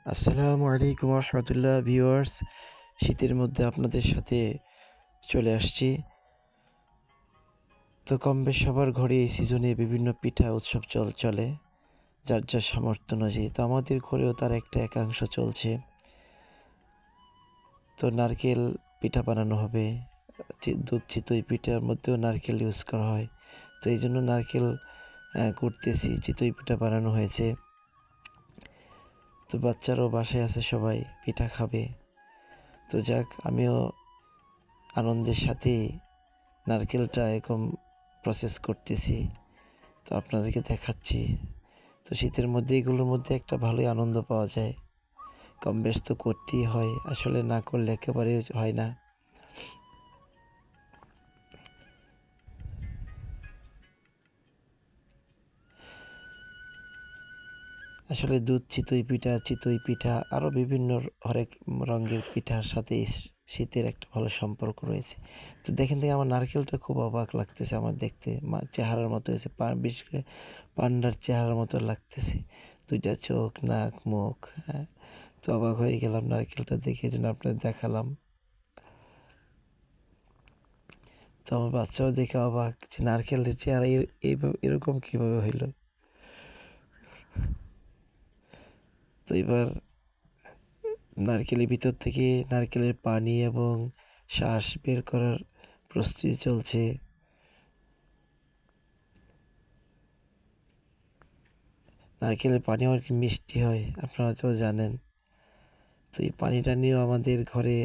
আসসালামু আলাইকুম রহমতুল্লাহ ভিউয়ার্স। শীতের মধ্যে আপনাদের সাথে চলে আসছি। তো কম বেশ সবার ঘরে এই সিজনে বিভিন্ন পিঠা উৎসব চলে, যার যার সামর্থ্য অনুযায়ী। তো আমাদের ঘরেও তার একটা একাংশ চলছে। তো নারকেল পিঠা বানানো হবে, দুধ চিতই পিঠার মধ্যেও নারকেল ইউজ করা হয়। তো এই জন্য নারকেল করতেছি, চিতই পিঠা বানানো হয়েছে। তো বাচ্চারাও বাসায় আছে, সবাই পিঠা খাবে। তো যাক, আমিও আনন্দের সাথে নারকেলটা এরকম প্রসেস করতেছি, তো আপনাদেরকে দেখাচ্ছি। তো শীতের মধ্যে এগুলোর মধ্যে একটা ভালোই আনন্দ পাওয়া যায়। কম বেশ তো করতেই হয়, আসলে না করলে একেবারে হয় না। আসলে দুধ চিতই পিঠা আরও বিভিন্ন হরেক রঙের পিঠার সাথে এই শীতের একটা ভালো সম্পর্ক রয়েছে। তো দেখেন থেকে আমার নারকেলটা খুব অবাক লাগতেছে, আমার দেখতে চেহারার মতো হয়েছে, বিশেষ করে পান্ডার চেহারার মতো লাগতেছে, দুইটা চোখ, নাক, মুখ। হ্যাঁ, তো অবাক হয়ে গেলাম নারকেলটা দেখে, জন্য আপনাদের দেখালাম। তো আমার বাচ্চাও দেখে অবাক যে নারকেলের চেহারা এইভাবে এরকম কীভাবে হইল। তো এবার নারকেলের ভিতর থেকে নারকেলের পানি এবং শ্বাস বের করার প্রস্তুতি চলছে। নারকেলের পানি আবার কি মিষ্টি হয়, আপনারা তো জানেন। তো এই পানিটা নিয়েও আমাদের ঘরে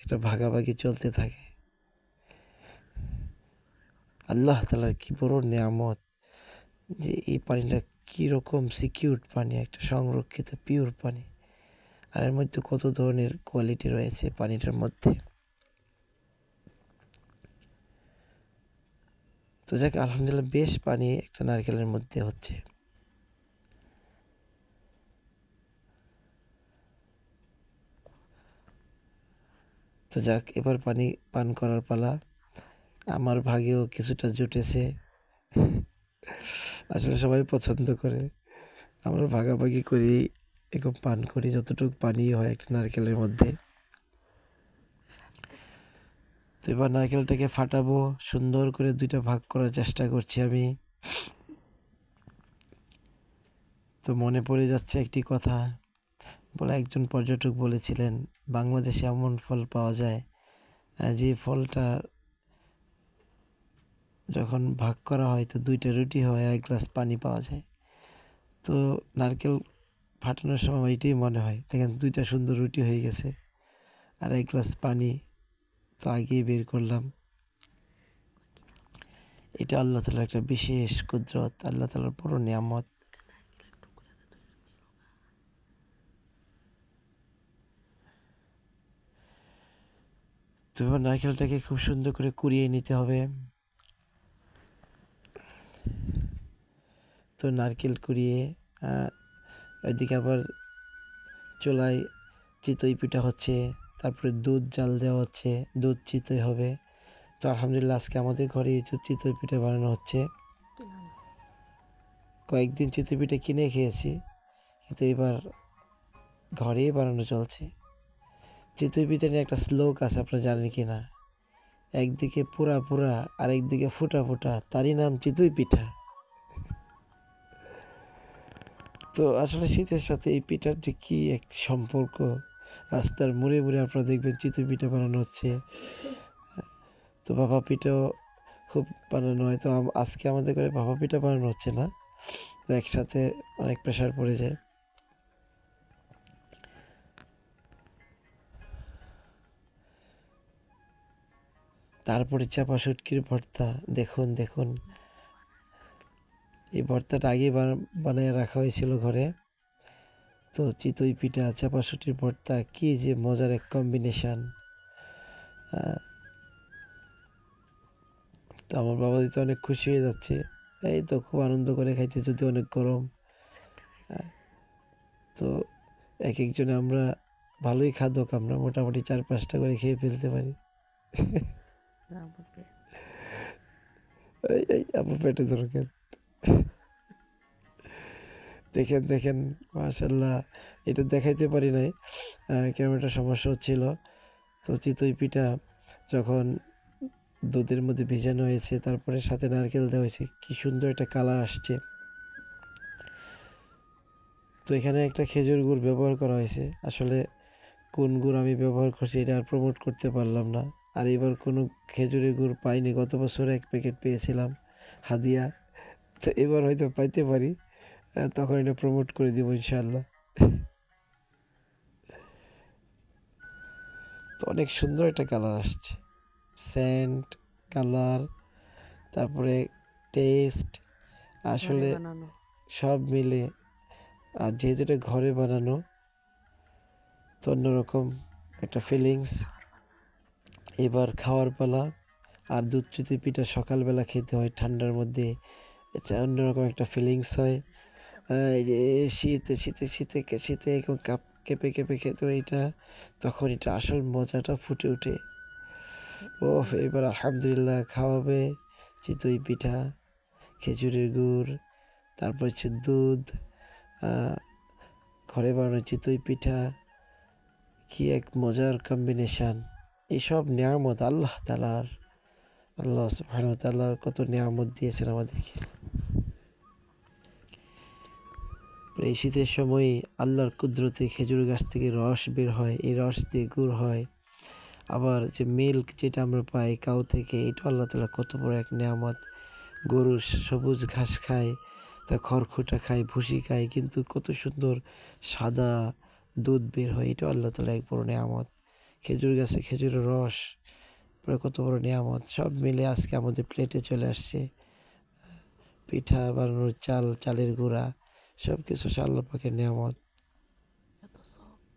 একটা ভাগাভাগি চলতে থাকে। আল্লাহ তাআলার কি বড় নিয়ামত যে এই পানিটা কীরকম সিকিউর পানি, একটা সংরক্ষিত পিওর পানি। আর এর মধ্যে কত ধরনের কোয়ালিটি রয়েছে পানিটার মধ্যে। তো যাক, আলহামদুলিল্লাহ বেশ পানি একটা নারকেলের মধ্যে হচ্ছে। তো যাক, এবার পানি পান করার পালা। আমার ভাগেও কিছুটা জুটেছে। আসলে সবাই পছন্দ করে, আমরা ভাগাভাগি করি, এরকম পান করি যতটুকু পানি হয় একটা নারকেলের মধ্যে। তো এবার নারকেলটাকে ফাটাবো, সুন্দর করে দুইটা ভাগ করার চেষ্টা করছি আমি। তো মনে পড়ে যাচ্ছে একটি কথা, বলে একজন পর্যটক বলেছিলেন, বাংলাদেশে এমন ফল পাওয়া যায় যে ফলটা যখন ভাগ করা হয় তো দুইটা রুটি হয় আর এক গ্লাস পানি পাওয়া যায়। তো নারকেল ফাটানোর সময় আমার এটাই মনে হয়, দেখেন দুইটা সুন্দর রুটি হয়ে গেছে আর এক গ্লাস পানি তো আগেই বের করলাম। এটা আল্লাহ তাআলার একটা বিশেষ কুদরত, আল্লাহ তাআলার বড় নিয়ামত। তো এবার নারকেলটাকে খুব সুন্দর করে কুড়িয়ে নিতে হবে। তো নারকেল কুড়িয়ে এদিকে আবার চুলায় চিতই পিঠা হচ্ছে, তারপরে দুধ জাল দেওয়া হচ্ছে, দুধ চিতই হবে। তো আলহামদুলিল্লাহ আজকে আমাদের ঘরে চিতই পিঠা বানানো হচ্ছে। কয়েকদিন চিতই পিঠা কিনে খেয়েছি, কিন্তু এবার ঘরেই বানানো চলছে। চিতই পিঠা নিয়ে একটা শ্লোক আছে, আপনারা জানেন কি না? একদিকে পুরা পুরা আর একদিকে ফুটা ফুটা, তারই নাম চিতই পিঠা। তো আসলে শীতের সাথে এই পিঠার যে কী এক সম্পর্ক, রাস্তার মোড়ে মোড়ে আপনারা দেখবেন চিতই পিঠা বানানো হচ্ছে। তো ভাপা পিঠাও খুব বানানো হয়। তো আজকে আমাদের ঘরে ভাপা পিঠা বানানো হচ্ছে না, তো একসাথে অনেক প্রেশার পড়ে যায়। তারপরে চাপা শুটকির ভর্তা, দেখুন দেখুন, এই ভর্তাটা আগেই বানিয়ে রাখা হয়েছিল ঘরে। তো চিতই পিঠা, চাপা শুটকির ভর্তা, কী যে মজার এক কম্বিনেশান। তো আমার বাবা দিতে অনেক খুশি হয়ে যাচ্ছে, এই তো খুব আনন্দ করে খাইতে, যদি অনেক গরম। তো এক একজনে আমরা ভালোই খাদক, আমরা মোটামুটি 4-5টা করে খেয়ে ফেলতে পারি। এই আমার পেটে দরকার। দেখেন, দেখেন মাশাআল্লাহ। এটা দেখাইতে পারি নাই। ক্যামেরাটার সমস্যা হচ্ছিল। তো চিতই পিঠা যখন দুধের মধ্যে ভিজানো হয়েছে, তারপরে সাথে নারকেল দেওয়া হয়েছে, কি সুন্দর একটা কালার আসছে। তো এখানে একটা খেজুর গুড় ব্যবহার করা হয়েছে। আসলে কোন গুড় আমি ব্যবহার করছি এটা আর প্রমোট করতে পারলাম না। আর এবার কোনো খেজুরের গুড় পাইনি। গত বছর 1 প্যাকেট পেয়েছিলাম হাদিয়া। তো এবার হয়তো পাইতে পারি। তখন এটা প্রমোট করে দিব ইনশাআল্লাহ। তো অনেক সুন্দর একটা কালার আসছে। সেন্ট, কালার, তারপরে টেস্ট, ঘরে আসলে বানানো। সব মিলে। আর যেহেতু এটা ঘরে বানানো, তো অন্যরকম একটা ফিলিংস। এবার খাওয়ার পালা। আর দুধ চিতই পিঠা সকালবেলা খেতে হয় ঠান্ডার মধ্যে, এটা অন্যরকম একটা ফিলিংস হয়। এই যে শীতে শীতে শীতে শীতে এরকম কাপ কেঁপে কেঁপে খেতে হয় এটা, তখন এটা আসল মজাটা ফুটে ওঠে। ও এবার আলহামদুলিল্লাহ খাওয়াবে চিতই পিঠা, খেজুরের গুড়, তারপর হচ্ছে দুধ, ঘরে বানানো চিতই পিঠা, কি এক মজার কম্বিনেশান। এইসব নিয়ামত আল্লাহ তাআলার, আল্লাহ সুবহানাহু ওয়া তাআলার কত নিয়ামত দিয়েছেন আমাদেরকে। এই শীতের সময় আল্লাহর কুদরতে খেজুর গাছ থেকে রস বের হয়, এই রস দিয়ে গুড় হয়। আবার যে মিল্ক যেটা আমরা পাই কাউ থেকে, এটা আল্লাহ তাআলা কত বড় এক নিয়ামত। গরু সবুজ ঘাস খায়, তা খড়খুঁটা খায়, ভুসি খায়, কিন্তু কত সুন্দর সাদা দুধ বের হয়, এটাও আল্লাহ তাআলা এক বড় নিয়ামত। খেজুর গাছে খেজুরের রস, কত বড় নিয়ামত। সব মিলে আজকে আমাদের প্লেটে চলে আসছে পিঠা বানানোর চাল, চালের গুঁড়া, সব কিছু আল্লাহ পাকের নিয়ামত। এত সফট।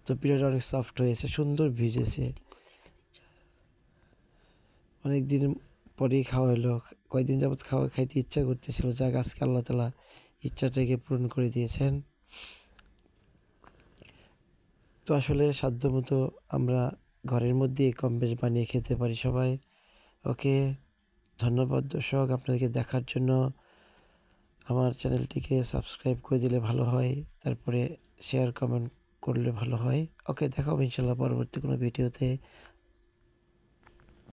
তো পিঠাটা অনেক সফট হয়েছে, সুন্দর ভিজেছে। অনেক দিন পরেই খাওয়া হলো, কয়েকদিন যাবৎ খাইতে ইচ্ছা করতেছিল, যাক আজকে আল্লাহ তাআলা ইচ্ছাটাকে পূরণ করে দিয়েছেন। তো আসলে সাধ্যমতো আমরা ঘরের মধ্যেই কম বেশ বানিয়ে খেতে পারি সবাই। ওকে, ধন্যবাদ দর্শক আপনাদেরকে দেখার জন্য। আমার চ্যানেলটিকে সাবস্ক্রাইব করে দিলে ভালো হয়, তারপরে শেয়ার কমেন্ট করলে ভালো হয়। ওকে, দেখা হবে ইনশাল্লাহ পরবর্তী কোনো ভিডিওতে।